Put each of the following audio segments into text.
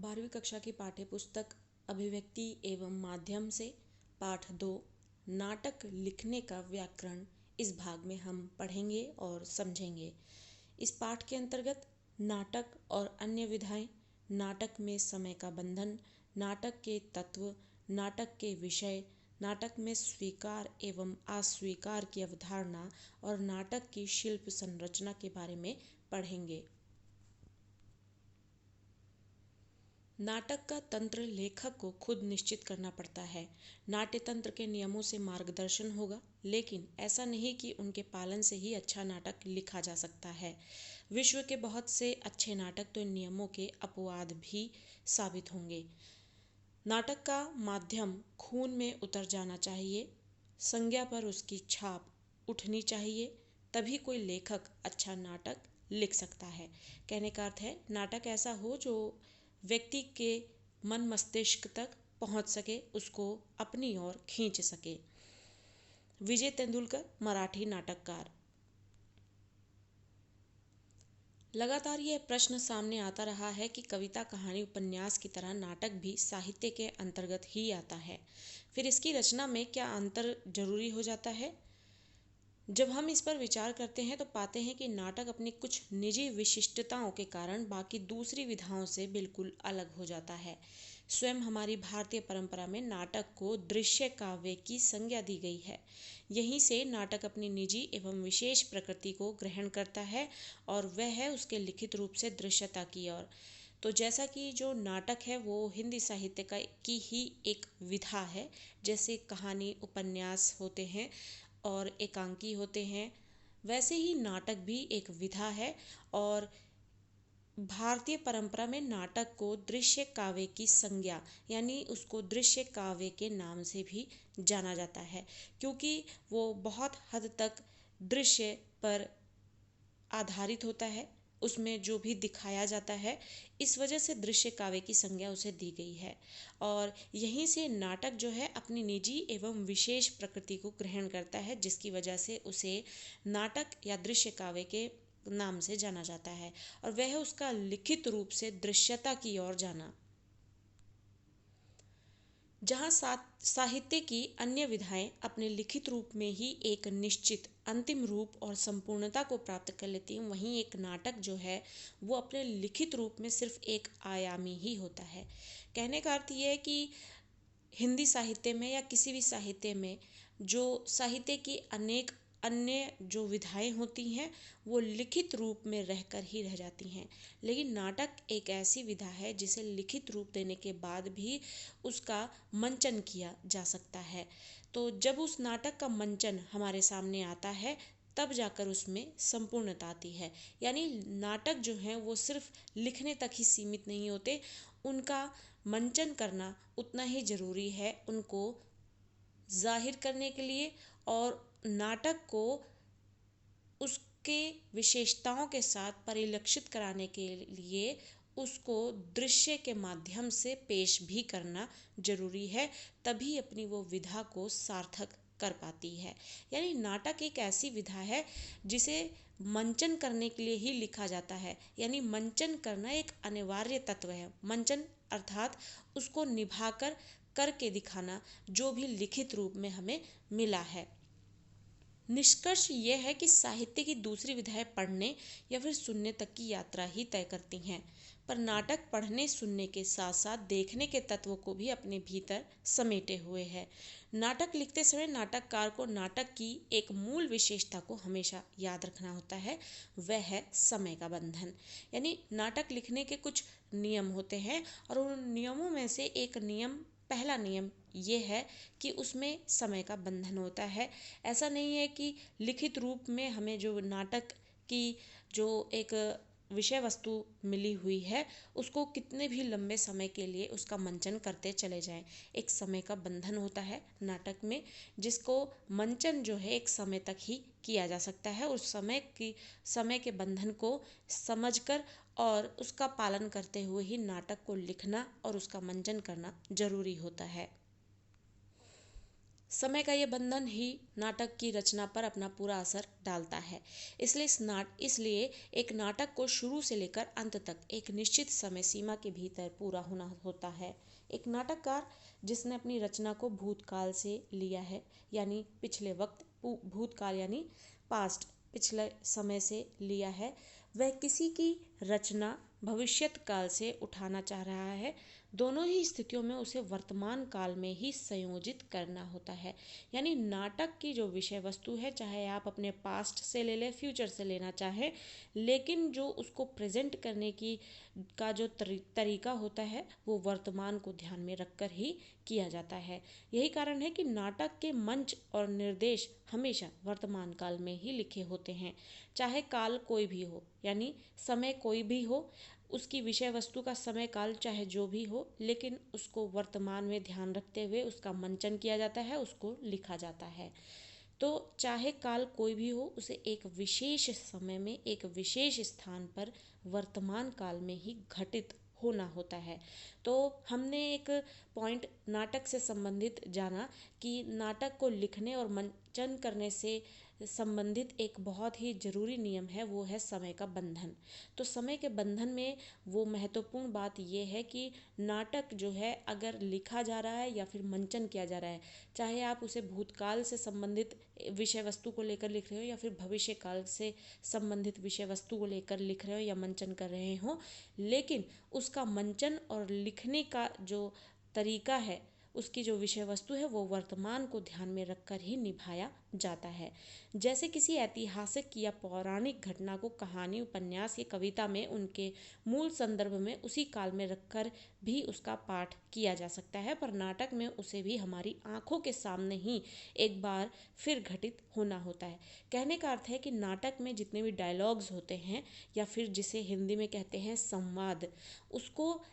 12वीं कक्षा की पाठ्यपुस्तक अभिव्यक्ति एवं माध्यम से पाठ 2 नाटक लिखने का व्याकरण इस भाग में हम पढ़ेंगे और समझेंगे। इस पाठ के अंतर्गत नाटक और अन्य विधाएं, नाटक में समय का बंधन, नाटक के तत्व, नाटक के विषय, नाटक में स्वीकार एवं अस्वीकार की अवधारणा और नाटक की शिल्प संरचना के बारे में पढ़ेंगे। नाटक का तंत्र लेखक को खुद निश्चित करना पड़ता है। नाट्य तंत्र के नियमों से मार्गदर्शन होगा, लेकिन ऐसा नहीं कि उनके पालन से ही अच्छा नाटक लिखा जा सकता है। विश्व के बहुत से अच्छे नाटक तो इन नियमों के अपवाद भी साबित होंगे। नाटक का माध्यम खून में उतर जाना चाहिए, संज्ञा पर उसकी छाप उठनी चाहिए, तभी कोई लेखक अच्छा नाटक लिख सकता है। कहने का अर्थ है नाटक ऐसा हो जो व्यक्ति के मन मस्तिष्क तक पहुंच सके, उसको अपनी ओर खींच सके। विजय तेंदुलकर मराठी नाटककार। लगातार यह प्रश्न सामने आता रहा है कि कविता, कहानी, उपन्यास की तरह नाटक भी साहित्य के अंतर्गत ही आता है। फिर इसकी रचना में क्या अंतर जरूरी हो जाता है? जब हम इस पर विचार करते हैं तो पाते हैं कि नाटक अपनी कुछ निजी विशिष्टताओं के कारण बाकी दूसरी विधाओं से बिल्कुल अलग हो जाता है। स्वयं हमारी भारतीय परंपरा में नाटक को दृश्य काव्य की संज्ञा दी गई है। यहीं से नाटक अपनी निजी एवं विशेष प्रकृति को ग्रहण करता है और वह है उसके लिखित रूप से दृश्यता की ओर। तो जैसा कि जो नाटक है वो हिंदी साहित्य की ही एक विधा है, जैसे कहानी, उपन्यास होते हैं और एकांकी होते हैं, वैसे ही नाटक भी एक विधा है। और भारतीय परंपरा में नाटक को दृश्य काव्य की संज्ञा, यानी उसको दृश्य काव्य के नाम से भी जाना जाता है, क्योंकि वो बहुत हद तक दृश्य पर आधारित होता है। उसमें जो भी दिखाया जाता है, इस वजह से दृश्य काव्य की संज्ञा उसे दी गई है। और यहीं से नाटक जो है अपनी निजी एवं विशेष प्रकृति को ग्रहण करता है, जिसकी वजह से उसे नाटक या दृश्य काव्य के नाम से जाना जाता है और वह उसका लिखित रूप से दृश्यता की ओर जाना। जहाँ साहित्य की अन्य विधाएं अपने लिखित रूप में ही एक निश्चित अंतिम रूप और संपूर्णता को प्राप्त कर लेती हैं, वहीं एक नाटक जो है वो अपने लिखित रूप में सिर्फ एक आयामी ही होता है। कहने का अर्थ ये है कि हिंदी साहित्य में या किसी भी साहित्य में जो साहित्य की अनेक अन्य जो विधाएं होती हैं वो लिखित रूप में रहकर ही रह जाती हैं, लेकिन नाटक एक ऐसी विधा है जिसे लिखित रूप देने के बाद भी उसका मंचन किया जा सकता है। तो जब उस नाटक का मंचन हमारे सामने आता है तब जाकर उसमें संपूर्णता आती है। यानी नाटक जो हैं वो सिर्फ लिखने तक ही सीमित नहीं होते, उनका मंचन करना उतना ही ज़रूरी है, उनको जाहिर करने के लिए और नाटक को उसके विशेषताओं के साथ परिलक्षित कराने के लिए उसको दृश्य के माध्यम से पेश भी करना जरूरी है, तभी अपनी वो विधा को सार्थक कर पाती है। यानी नाटक एक ऐसी विधा है जिसे मंचन करने के लिए ही लिखा जाता है, यानी मंचन करना एक अनिवार्य तत्व है। मंचन अर्थात उसको निभाकर करके दिखाना, जो भी लिखित रूप में हमें मिला है। निष्कर्ष यह है कि साहित्य की दूसरी विधाएं पढ़ने या फिर सुनने तक की यात्रा ही तय करती हैं, पर नाटक पढ़ने सुनने के साथ साथ देखने के तत्वों को भी अपने भीतर समेटे हुए है। नाटक लिखते समय नाटककार को नाटक की एक मूल विशेषता को हमेशा याद रखना होता है, वह है समय का बंधन। यानी नाटक लिखने के कुछ नियम होते हैं और उन नियमों में से एक नियम, पहला नियम ये है कि उसमें समय का बंधन होता है। ऐसा नहीं है कि लिखित रूप में हमें जो नाटक की जो एक विषय वस्तु मिली हुई है उसको कितने भी लंबे समय के लिए उसका मंचन करते चले जाएं। एक समय का बंधन होता है नाटक में, जिसको मंचन जो है एक समय तक ही किया जा सकता है। उस समय के बंधन को समझकर और उसका पालन करते हुए ही नाटक को लिखना और उसका मंचन करना जरूरी होता है। समय का ये बंधन ही नाटक की रचना पर अपना पूरा असर डालता है। इसलिए एक नाटक को शुरू से लेकर अंत तक एक निश्चित समय सीमा के भीतर पूरा होना होता है। एक नाटककार जिसने अपनी रचना को भूतकाल से लिया है, यानी पिछले वक्त, भूतकाल यानी पास्ट, पिछले समय से लिया है, वह किसी की रचना भविष्यत काल से उठाना चाह रहा है। दोनों ही स्थितियों में उसे वर्तमान काल में ही संयोजित करना होता है। यानी नाटक की जो विषय वस्तु है, चाहे आप अपने पास्ट से ले लें, फ्यूचर से लेना चाहें, लेकिन जो उसको प्रेजेंट करने की का जो तरीका होता है वो वर्तमान को ध्यान में रखकर ही किया जाता है। यही कारण है कि नाटक के मंच और निर्देश हमेशा वर्तमान काल में ही लिखे होते हैं। चाहे काल कोई भी हो, यानी समय कोई भी हो, उसकी विषय वस्तु का समय काल चाहे जो भी हो, लेकिन उसको वर्तमान में ध्यान रखते हुए उसका मंचन किया जाता है, उसको लिखा जाता है। तो चाहे काल कोई भी हो, उसे एक विशेष समय में एक विशेष स्थान पर वर्तमान काल में ही घटित होना होता है। तो हमने एक पॉइंट नाटक से संबंधित जाना कि नाटक को लिखने और मंचन करने से संबंधित एक बहुत ही जरूरी नियम है, वो है समय का बंधन। तो समय के बंधन में वो महत्वपूर्ण बात ये है कि नाटक जो है अगर लिखा जा रहा है या फिर मंचन किया जा रहा है, चाहे आप उसे भूतकाल से संबंधित विषय वस्तु को लेकर लिख रहे हो या फिर भविष्य काल से संबंधित विषय वस्तु को लेकर लिख रहे हो या मंचन कर रहे हो, लेकिन उसका मंचन और लिखने का जो तरीका है, उसकी जो विषय वस्तु है, वो वर्तमान को ध्यान में रखकर ही निभाया जाता है। जैसे किसी ऐतिहासिक या पौराणिक घटना को कहानी, उपन्यास या कविता में उनके मूल संदर्भ में उसी काल में रखकर भी उसका पाठ किया जा सकता है, पर नाटक में उसे भी हमारी आंखों के सामने ही एक बार फिर घटित होना होता है। कहने का अर्थ है कि नाटक में जितने भी डायलॉग्स होते हैं या फिर जिसे हिंदी में कहते हैं संवाद, उसको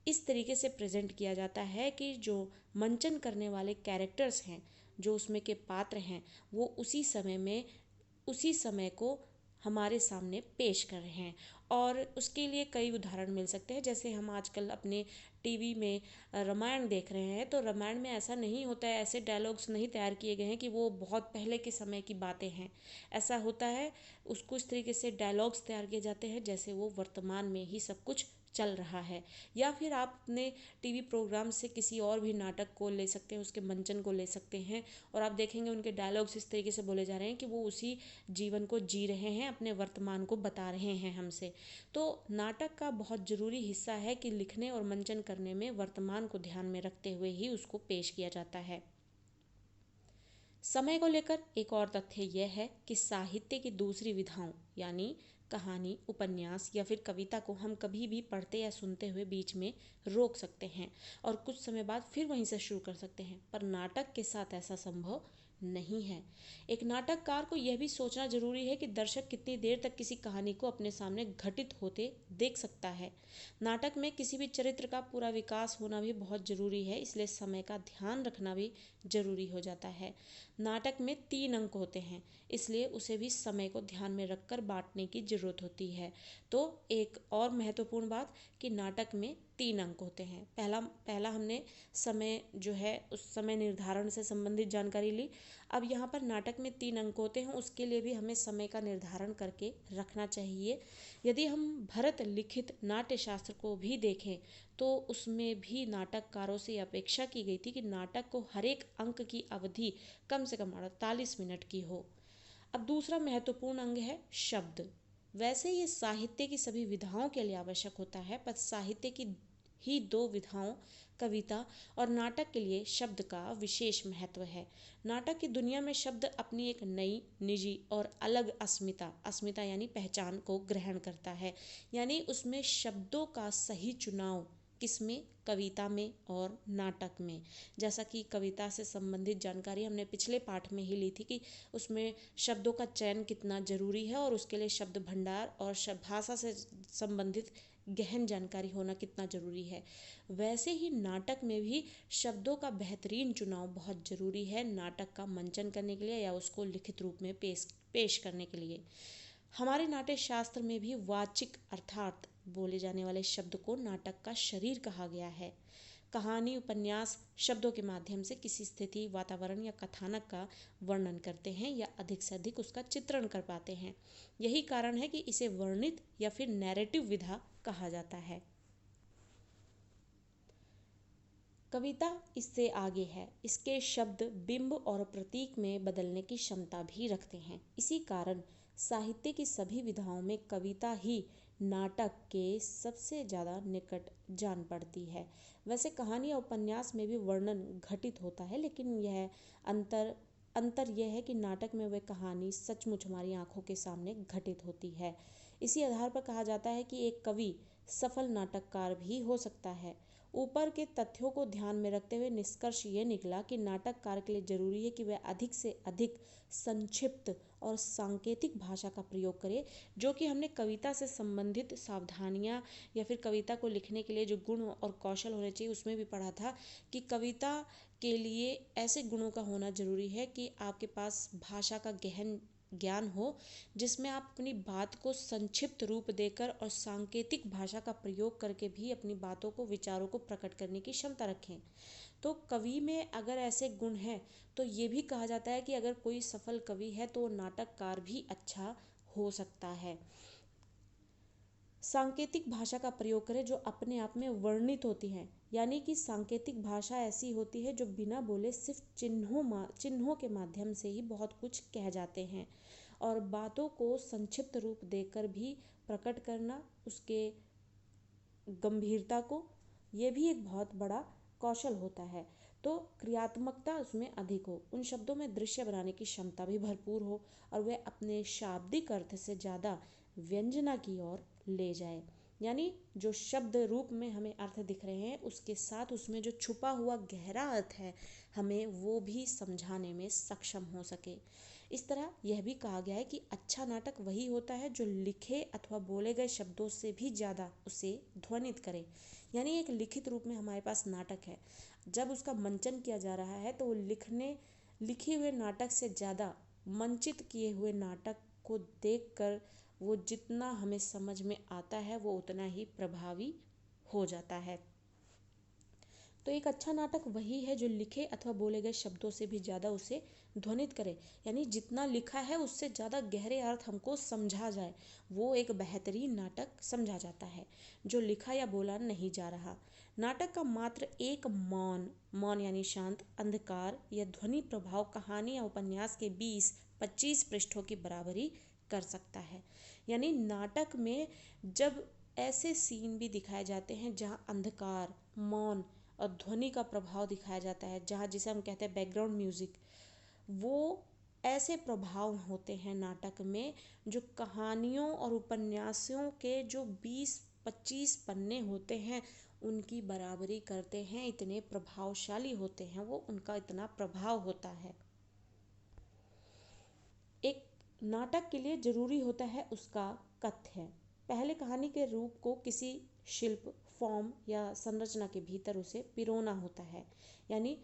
इस तरीके से प्रेजेंट किया जाता है कि जो मंचन करने वाले कैरेक्टर्स हैं, जो उसमें के पात्र हैं, वो उसी समय को हमारे सामने पेश कर रहे हैं। और उसके लिए कई उदाहरण मिल सकते हैं। जैसे हम आजकल अपने टीवी में रामायण देख रहे हैं, तो रामायण में ऐसा नहीं होता है, ऐसे डायलॉग्स नहीं तैयार किए गए हैं कि वो बहुत पहले के समय की बातें हैं। ऐसा होता है, उसको इस तरीके से डायलॉग्स तैयार किए जाते हैं जैसे वो वर्तमान में ही सब कुछ चल रहा है। या फिर आप अपने टीवी प्रोग्राम से किसी और भी नाटक को ले सकते हैं, उसके मंचन को ले सकते हैं, और आप देखेंगे उनके डायलॉग्स इस तरीके से बोले जा रहे हैं कि वो उसी जीवन को जी रहे हैं, अपने वर्तमान को बता रहे हैं हमसे। तो नाटक का बहुत ज़रूरी हिस्सा है कि लिखने और मंचन करने में वर्तमान को ध्यान में रखते हुए ही उसको पेश किया जाता है। समय को लेकर एक और तथ्य यह है कि साहित्य की दूसरी विधाओं, यानी कहानी, उपन्यास या फिर कविता को हम कभी भी पढ़ते या सुनते हुए बीच में रोक सकते हैं और कुछ समय बाद फिर वहीं से शुरू कर सकते हैं, पर नाटक के साथ ऐसा संभव नहीं है। एक नाटककार को यह भी सोचना जरूरी है कि दर्शक कितनी देर तक किसी कहानी को अपने सामने घटित होते देख सकता है। नाटक में किसी भी चरित्र का पूरा विकास होना भी बहुत जरूरी है, इसलिए समय का ध्यान रखना भी जरूरी हो जाता है। नाटक में 3 अंक होते हैं, इसलिए उसे भी समय को ध्यान में रखकर बांटने की जरूरत होती है। तो एक और महत्वपूर्ण बात कि नाटक में 3 अंक होते हैं। पहला हमने समय जो है उस समय निर्धारण से संबंधित जानकारी ली। अब यहाँ पर नाटक में 3 अंक होते हैं, उसके लिए भी हमें समय का निर्धारण करके रखना चाहिए। यदि हम भरत लिखित नाट्य शास्त्र को भी देखें तो उसमें भी नाटककारों से अपेक्षा की गई थी कि नाटक को हर एक अंक की अवधि कम से कम 48 मिनट की हो। अब दूसरा महत्वपूर्ण अंग है शब्द। वैसे ये साहित्य की सभी विधाओं के लिए आवश्यक होता है, पर साहित्य की ही 2 विधाओं, कविता और नाटक के लिए शब्द का विशेष महत्व है। नाटक की दुनिया में शब्द अपनी एक नई, निजी और अलग अस्मिता यानी पहचान को ग्रहण करता है। यानी उसमें शब्दों का सही चुनाव किसमें, कविता में और नाटक में। जैसा कि कविता से संबंधित जानकारी हमने पिछले पाठ में ही ली थी कि उसमें शब्दों का चयन कितना जरूरी है और उसके लिए शब्द भंडार और भाषा से संबंधित गहन जानकारी होना कितना जरूरी है। वैसे ही नाटक में भी शब्दों का बेहतरीन चुनाव बहुत जरूरी है नाटक का मंचन करने के लिए या उसको लिखित रूप में पेश करने के लिए। हमारे नाट्य शास्त्र में भी वाचिक अर्थात बोले जाने वाले शब्द को नाटक का शरीर कहा गया है। कहानी उपन्यास शब्दों के माध्यम से किसी स्थिति वातावरण या कथानक का वर्णन करते हैं या अधिक से अधिक उसका चित्रण कर पाते हैं। यही कारण है कि इसे वर्णित या फिर नैरेटिव विधा कहा जाता है। कविता इससे आगे है। इसके शब्द बिंब और प्रतीक में बदलने की क्षमता भी रखते हैं। इसी कारण साहित्य की सभी विधाओं में कविता ही नाटक के सबसे ज़्यादा निकट जान पड़ती है। वैसे कहानी या उपन्यास में भी वर्णन घटित होता है, लेकिन यह अंतर यह है कि नाटक में वह कहानी सचमुच हमारी आंखों के सामने घटित होती है। इसी आधार पर कहा जाता है कि एक कवि सफल नाटककार भी हो सकता है। ऊपर के तथ्यों को ध्यान में रखते हुए निष्कर्ष ये निकला कि नाटककार के लिए जरूरी है कि वह अधिक से अधिक संक्षिप्त और सांकेतिक भाषा का प्रयोग करे, जो कि हमने कविता से संबंधित सावधानियां या फिर कविता को लिखने के लिए जो गुण और कौशल होने चाहिए उसमें भी पढ़ा था कि कविता के लिए ऐसे गुणों का होना जरूरी है कि आपके पास भाषा का गहन ज्ञान हो, जिसमें आप अपनी बात को संक्षिप्त रूप देकर और सांकेतिक भाषा का प्रयोग करके भी अपनी बातों को विचारों को प्रकट करने की क्षमता रखें। तो कवि में अगर ऐसे गुण हैं तो ये भी कहा जाता है कि अगर कोई सफल कवि है तो नाटककार भी अच्छा हो सकता है। सांकेतिक भाषा का प्रयोग करें जो अपने आप में वर्णित होती है, यानी कि सांकेतिक भाषा ऐसी होती है जो बिना बोले सिर्फ चिन्हों के माध्यम से ही बहुत कुछ कह जाते हैं, और बातों को संक्षिप्त रूप देकर भी प्रकट करना उसके गंभीरता को, ये भी एक बहुत बड़ा कौशल होता है। तो क्रियात्मकता उसमें अधिक हो, उन शब्दों में दृश्य बनाने की क्षमता भी भरपूर हो, और वह अपने शाब्दिक अर्थ से ज़्यादा व्यंजना की ओर ले जाए। यानी जो शब्द रूप में हमें अर्थ दिख रहे हैं उसके साथ उसमें जो छुपा हुआ गहरा अर्थ है हमें वो भी समझाने में सक्षम हो सके। इस तरह यह भी कहा गया है कि अच्छा नाटक वही होता है जो लिखे अथवा बोले गए शब्दों से भी ज़्यादा उसे ध्वनित करे। यानी एक लिखित रूप में हमारे पास नाटक है, जब उसका मंचन किया जा रहा है तो वो लिखे हुए नाटक से ज़्यादा मंचित किए हुए नाटक को देखकर वो जितना हमें समझ में आता है वो उतना ही प्रभावी हो जाता है। तो एक अच्छा नाटक वही है जो लिखे अथवा बोले गए शब्दों से भी ज़्यादा उसे ध्वनित करे, यानी जितना लिखा है उससे ज़्यादा गहरे अर्थ हमको समझा जाए, वो एक बेहतरीन नाटक समझा जाता है जो लिखा या बोला नहीं जा रहा। नाटक का मात्र एक मौन यानी शांत अंधकार या ध्वनि प्रभाव कहानी या उपन्यास के 20-25 पृष्ठों की बराबरी कर सकता है। यानी नाटक में जब ऐसे सीन भी दिखाए जाते हैं जहाँ अंधकार, मौन और ध्वनि का प्रभाव दिखाया जाता है, जहाँ जिसे हम कहते हैं बैकग्राउंड म्यूजिक, वो ऐसे प्रभाव होते हैं नाटक में जो कहानियों और उपन्यासों के जो 20-25 पन्ने होते हैं उनकी बराबरी करते हैं। इतने प्रभावशाली होते हैं वो, उनका इतना प्रभाव होता है। एक नाटक के लिए जरूरी होता है उसका कथ्य। पहले कहानी के रूप को किसी शिल्प, फॉर्म या संरचना के भीतर उसे पिरोना होता है। यानी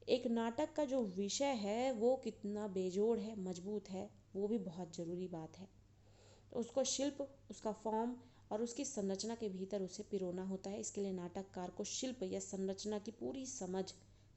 एक नाटक का जो विषय है वो कितना बेजोड़ है, मजबूत है, वो भी बहुत ज़रूरी बात है। तो उसको शिल्प, उसका फॉर्म और उसकी संरचना के भीतर उसे पिरोना होता है। इसके लिए नाटककार को शिल्प या संरचना की पूरी समझ,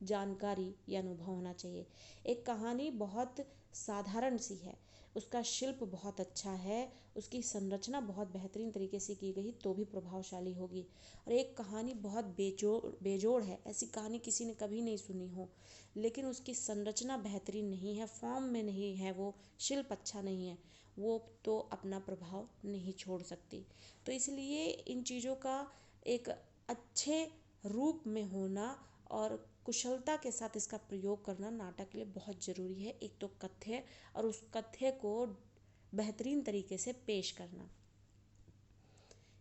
जानकारी या अनुभव होना चाहिए। एक कहानी बहुत साधारण सी है, उसका शिल्प बहुत अच्छा है, उसकी संरचना बहुत बेहतरीन तरीके से की गई तो भी प्रभावशाली होगी। और एक कहानी बहुत बेजोड़ है, ऐसी कहानी किसी ने कभी नहीं सुनी हो, लेकिन उसकी संरचना बेहतरीन नहीं है, फॉर्म में नहीं है, वो शिल्प अच्छा नहीं है, वो तो अपना प्रभाव नहीं छोड़ सकती। तो इसलिए इन चीज़ों का एक अच्छे रूप में होना और कुशलता के साथ इसका प्रयोग करना नाटक के लिए बहुत ज़रूरी है। एक तो कथ्य, और उस कथ्य को बेहतरीन तरीके से पेश करना।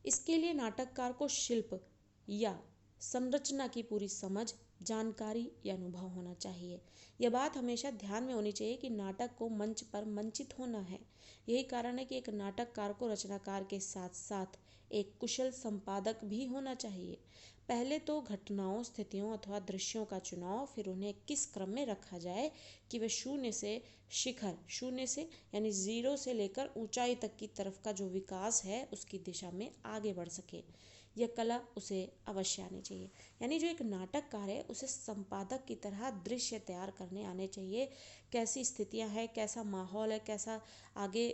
इसके लिए नाटककार को शिल्प या संरचना की पूरी समझ, जानकारी या अनुभव होना चाहिए। यह बात हमेशा ध्यान में होनी चाहिए कि नाटक को मंच पर मंचित होना है। यही कारण है कि एक नाटककार को रचनाकार के साथ साथ एक कुशल संपादक भी होना चाहिए। पहले तो घटनाओं, स्थितियों अथवा दृश्यों का चुनाव, फिर उन्हें किस क्रम में रखा जाए कि वे शून्य से शिखर, शून्य से यानी ज़ीरो से लेकर ऊंचाई तक की तरफ का जो विकास है उसकी दिशा में आगे बढ़ सके, यह कला उसे अवश्य आनी चाहिए। यानी जो एक नाटककार है उसे संपादक की तरह दृश्य तैयार करने आने चाहिए। कैसी स्थितियां हैं, कैसा माहौल है, कैसा आगे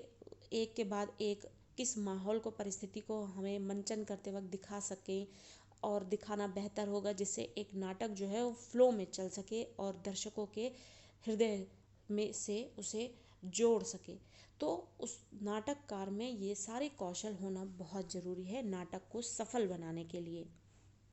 एक के बाद एक किस माहौल को, परिस्थिति को हमें मंचन करते वक्त दिखा सकें और दिखाना बेहतर होगा, जिससे एक नाटक जो है वो फ्लो में चल सके और दर्शकों के हृदय में से उसे जोड़ सके। तो उस नाटककार में ये सारे कौशल होना बहुत ज़रूरी है नाटक को सफल बनाने के लिए।